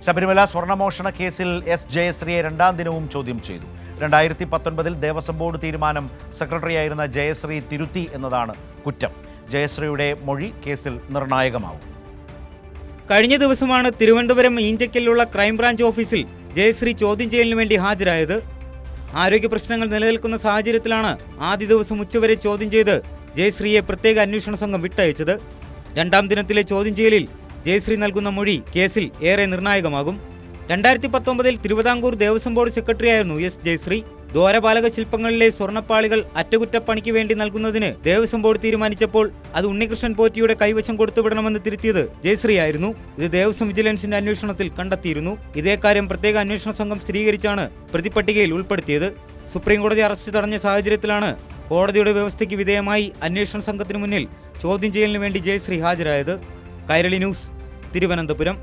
ശബരിമല സ്വർണ്ണമോഷണ കേസിൽ എസ് ജയശ്രീയെ രണ്ടാം ദിനവും ചോദ്യം ചെയ്തു. 2019 ദേവസ്വം ബോർഡ് തീരുമാനം സെക്രട്ടറിയായിരുന്ന ജയശ്രീ തിരുത്തി എന്നതാണ് കുറ്റം. ജയശ്രീയുടെ മൊഴി കേസിൽ നിർണായകമാവും. കഴിഞ്ഞ ദിവസമാണ് തിരുവനന്തപുരം ഈഞ്ചക്കലിലുള്ള ക്രൈംബ്രാഞ്ച് ഓഫീസിൽ ജയശ്രീ ചോദ്യം ചെയ്യലിന് വേണ്ടി ഹാജരായത്. ആരോഗ്യ പ്രശ്നങ്ങൾ നിലനിൽക്കുന്ന സാഹചര്യത്തിലാണ് ആദ്യ ദിവസം ഉച്ചവരെ ചോദ്യം ചെയ്ത് ജയശ്രീയെ പ്രത്യേക അന്വേഷണ സംഘം വിട്ടയച്ചത്. രണ്ടാം ദിനത്തിലെ ചോദ്യം ചെയ്യലിൽ ജയശ്രീ നൽകുന്ന മൊഴി കേസിൽ ഏറെ നിർണായകമാകും. 2019 തിരുവിതാംകൂർ ദേവസ്വം ബോർഡ് സെക്രട്ടറിയായിരുന്നു എസ് ജയശ്രീ. ദ്വാരപാലക ശില്പങ്ങളിലെ സ്വർണ്ണപ്പാളികൾ അറ്റകുറ്റപ്പണിക്ക് വേണ്ടി നൽകുന്നതിന് ദേവസ്വം ബോർഡ് തീരുമാനിച്ചപ്പോൾ അത് ഉണ്ണികൃഷ്ണൻ പോറ്റിയുടെ കൈവശം കൊടുത്തുവിടണമെന്ന് തിരുത്തിയത് ജയശ്രീ ആയിരുന്നു. ഇത് ദേവസ്വം വിജിലൻസിന്റെ അന്വേഷണത്തിൽ കണ്ടെത്തിയിരുന്നു. ഇതേ കാര്യം പ്രത്യേക അന്വേഷണ സംഘം സ്ഥിരീകരിച്ചാണ് പ്രതിപട്ടികയിൽ ഉൾപ്പെടുത്തിയത്. സുപ്രീംകോടതി അറസ്റ്റ് തടഞ്ഞ സാഹചര്യത്തിലാണ് കോടതിയുടെ വ്യവസ്ഥയ്ക്ക് വിധേയമായി അന്വേഷണ സംഘത്തിന് മുന്നിൽ ചോദ്യം ചെയ്യലിന് വേണ്ടി ജയശ്രീ ഹാജരായത്. കൈരളി ന്യൂസ്, തിരുവനന്തപുരം.